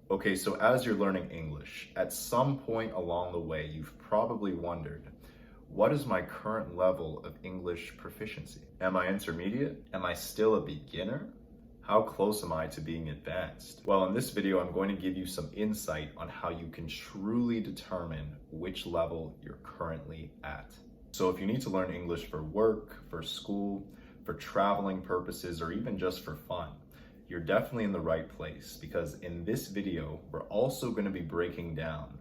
Okay, so as you're learning English, at some point along the way, you've probably wondered, what is my current level of English proficiency? Am I intermediate? Am I still a beginner? How close am I to being advanced? Well, in this video, I'm going to give you some insight on how you can truly determine which level you're currently at. So if you need to learn English for work, for school, for traveling purposes, or even just for fun, you're definitely in the right place, because in this video, we're also going to be breaking down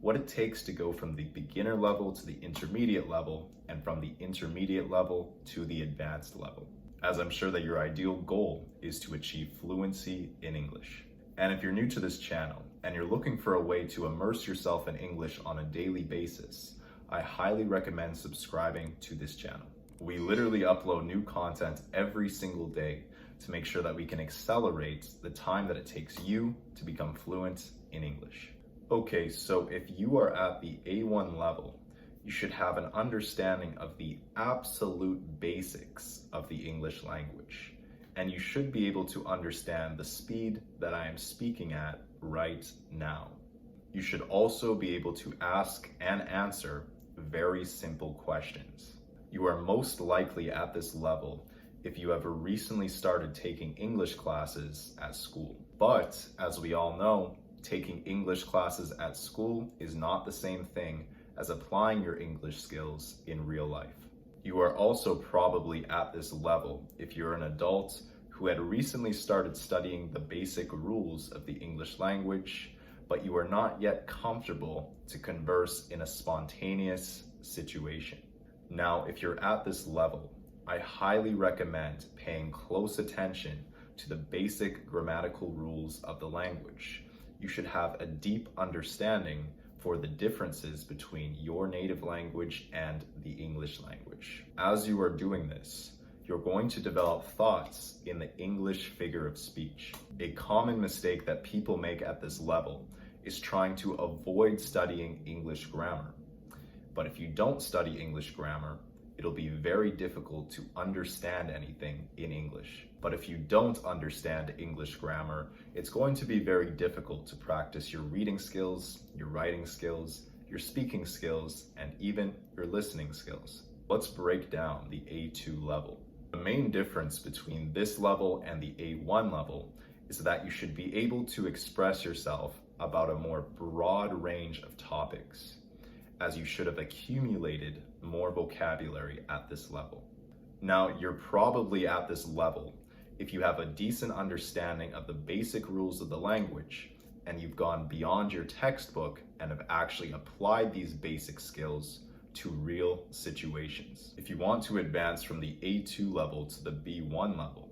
what it takes to go from the beginner level to the intermediate level, and from the intermediate level to the advanced level, as I'm sure that your ideal goal is to achieve fluency in English. And if you're new to this channel and you're looking for a way to immerse yourself in English on a daily basis, I highly recommend subscribing to this channel. We literally upload new content every single day to make sure that we can accelerate the time that it takes you to become fluent in English. Okay, so if you are at the A1 level, you should have an understanding of the absolute basics of the English language, and you should be able to understand the speed that I am speaking at right now. You should also be able to ask and answer very simple questions. You are most likely at this level if you have recently started taking English classes at school. But as we all know, taking English classes at school is not the same thing as applying your English skills in real life. You are also probably at this level if you're an adult who had recently started studying the basic rules of the English language, but you are not yet comfortable to converse in a spontaneous situation. Now, if you're at this level, I highly recommend paying close attention to the basic grammatical rules of the language. You should have a deep understanding for the differences between your native language and the English language. As you are doing this, you're going to develop thoughts in the English figure of speech. A common mistake that people make at this level is trying to avoid studying English grammar. But if you don't study English grammar, it'll be very difficult to understand anything in English. But if you don't understand English grammar, it's going to be very difficult to practice your reading skills, your writing skills, your speaking skills, and even your listening skills. Let's break down the A2 level. The main difference between this level and the A1 level is that you should be able to express yourself about a more broad range of topics, as you should have accumulated more vocabulary at this level. Now, you're probably at this level if you have a decent understanding of the basic rules of the language, and you've gone beyond your textbook and have actually applied these basic skills to real situations. If you want to advance from the A2 level to the B1 level,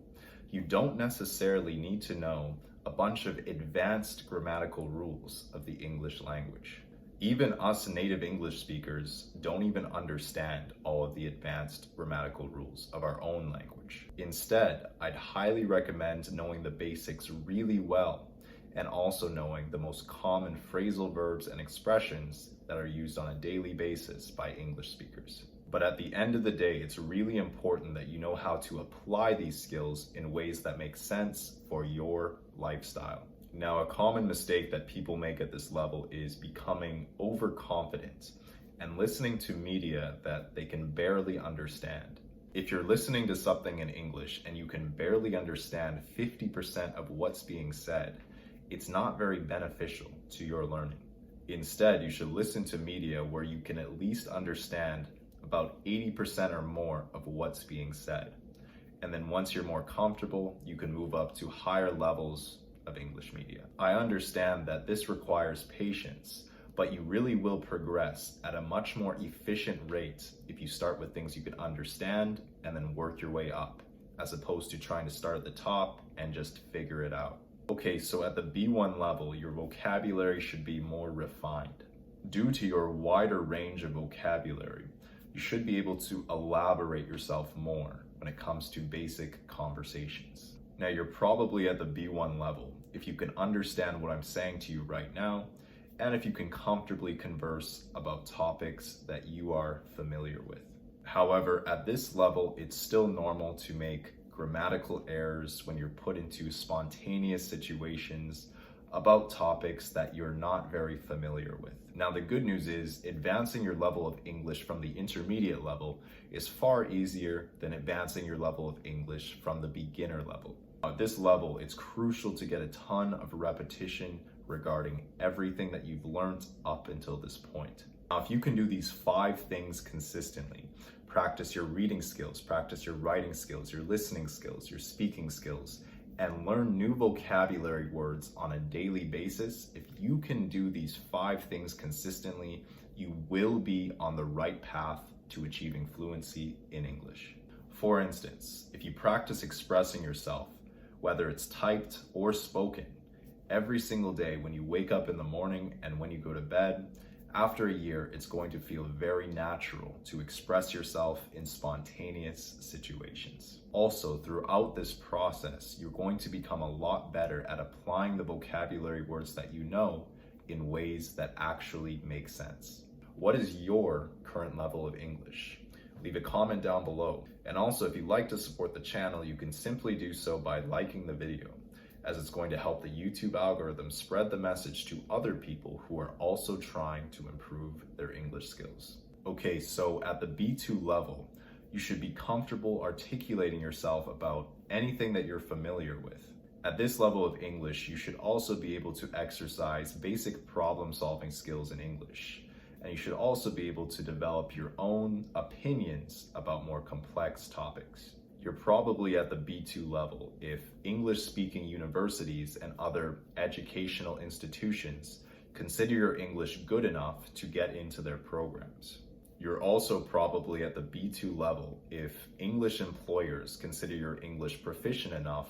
you don't necessarily need to know a bunch of advanced grammatical rules of the English language. Even us native English speakers don't even understand all of the advanced grammatical rules of our own language. Instead, I'd highly recommend knowing the basics really well, and also knowing the most common phrasal verbs and expressions that are used on a daily basis by English speakers. But at the end of the day, it's really important that you know how to apply these skills in ways that make sense for your lifestyle. Now, a common mistake that people make at this level is becoming overconfident and listening to media that they can barely understand. If you're listening to something in English and you can barely understand 50% of what's being said, it's not very beneficial to your learning. Instead, you should listen to media where you can at least understand about 80% or more of what's being said. And then once you're more comfortable, you can move up to higher levels of English media. I understand that this requires patience, but you really will progress at a much more efficient rate if you start with things you can understand and then work your way up, as opposed to trying to start at the top and just figure it out. Okay, so at the B1 level, your vocabulary should be more refined. Due to your wider range of vocabulary, you should be able to elaborate yourself more when it comes to basic conversations. Now, you're probably at the B1 level if you can understand what I'm saying to you right now, and if you can comfortably converse about topics that you are familiar with. However, at this level, it's still normal to make grammatical errors when you're put into spontaneous situations about topics that you're not very familiar with. Now, the good news is advancing your level of English from the intermediate level is far easier than advancing your level of English from the beginner level. At this level, it's crucial to get a ton of repetition regarding everything that you've learned up until this point. Now, if you can do these 5 things consistently, practice your reading skills, practice your writing skills, your listening skills, your speaking skills, and learn new vocabulary words on a daily basis, if you can do these 5 things consistently, you will be on the right path to achieving fluency in English. For instance, if you practice expressing yourself, whether it's typed or spoken, every single day when you wake up in the morning and when you go to bed, after a year, it's going to feel very natural to express yourself in spontaneous situations. Also, throughout this process, you're going to become a lot better at applying the vocabulary words that you know in ways that actually make sense. What is your current level of English? Leave a comment down below. And also, if you'd like to support the channel, you can simply do so by liking the video, as it's going to help the YouTube algorithm spread the message to other people who are also trying to improve their English skills. Okay, so at the B2 level, you should be comfortable articulating yourself about anything that you're familiar with. At this level of English, you should also be able to exercise basic problem-solving skills in English. And you should also be able to develop your own opinions about more complex topics. You're probably at the B2 level if English-speaking universities and other educational institutions consider your English good enough to get into their programs. You're also probably at the B2 level if English employers consider your English proficient enough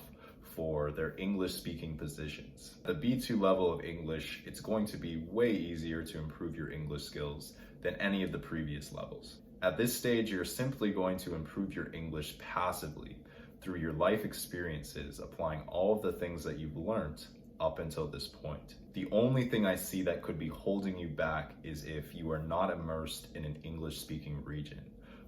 for their English-speaking positions. At the B2 level of English, it's going to be way easier to improve your English skills than any of the previous levels. At this stage, you're simply going to improve your English passively through your life experiences, applying all of the things that you've learned up until this point. The only thing I see that could be holding you back is if you are not immersed in an English-speaking region.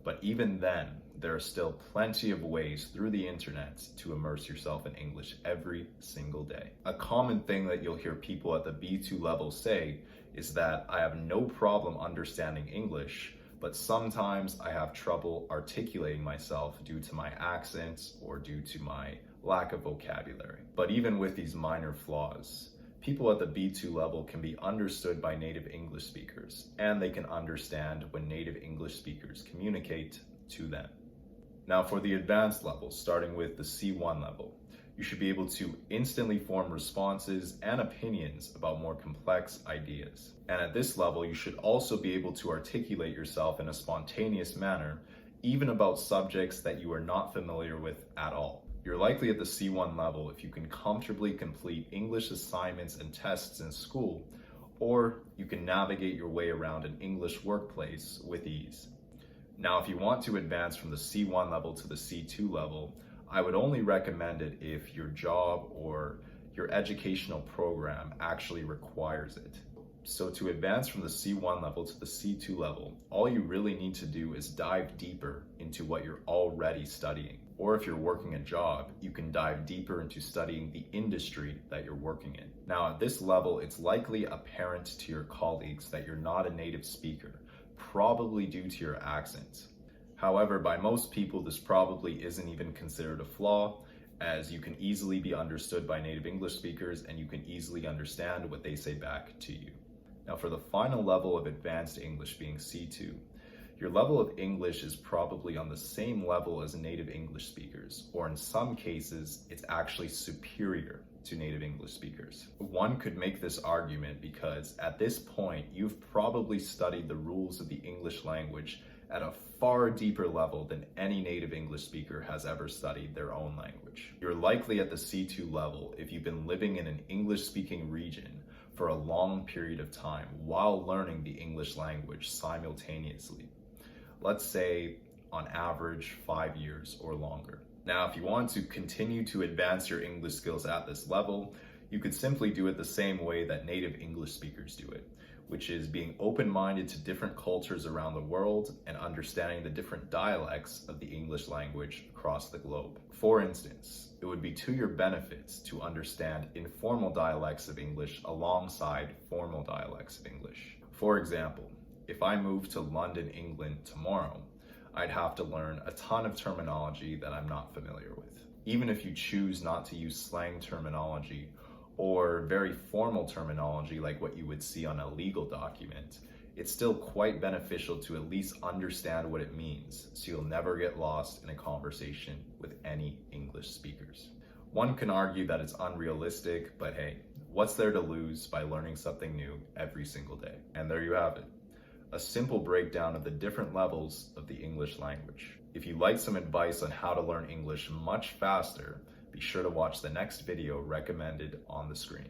But even then, there are still plenty of ways through the internet to immerse yourself in English every single day. A common thing that you'll hear people at the B2 level say is that I have no problem understanding English, but sometimes I have trouble articulating myself due to my accent or due to my lack of vocabulary. But even with these minor flaws, people at the B2 level can be understood by native English speakers, and they can understand when native English speakers communicate to them. Now for the advanced levels, starting with the C1 level, you should be able to instantly form responses and opinions about more complex ideas. And at this level, you should also be able to articulate yourself in a spontaneous manner, even about subjects that you are not familiar with at all. You're likely at the C1 level if you can comfortably complete English assignments and tests in school, or you can navigate your way around an English workplace with ease. Now, if you want to advance from the C1 level to the C2 level, I would only recommend it if your job or your educational program actually requires it. So to advance from the C1 level to the C2 level, all you really need to do is dive deeper into what you're already studying. Or if you're working a job, you can dive deeper into studying the industry that you're working in. Now at this level, it's likely apparent to your colleagues that you're not a native speaker, probably due to your accent. However, by most people, this probably isn't even considered a flaw, as you can easily be understood by native English speakers and you can easily understand what they say back to you. Now for the final level of advanced English being C2, your level of English is probably on the same level as native English speakers, or in some cases, it's actually superior to native English speakers. One could make this argument because at this point, you've probably studied the rules of the English language at a far deeper level than any native English speaker has ever studied their own language. You're likely at the C2 level if you've been living in an English-speaking region for a long period of time while learning the English language simultaneously. Let's say on average 5 years or longer. Now, if you want to continue to advance your English skills at this level, You could simply do it the same way that native English speakers do it, which is being open-minded to different cultures around the world and understanding the different dialects of the English language across the globe. For instance, it would be to your benefit to understand informal dialects of English alongside formal dialects of English. For example, if I moved to London, England tomorrow, I'd have to learn a ton of terminology that I'm not familiar with. Even if you choose not to use slang terminology or very formal terminology like what you would see on a legal document, it's still quite beneficial to at least understand what it means, so you'll never get lost in a conversation with any English speakers. One can argue that it's unrealistic, but hey, what's there to lose by learning something new every single day? And there you have it, a simple breakdown of the different levels of the English language. If you'd like some advice on how to learn English much faster, be sure to watch the next video recommended on the screen.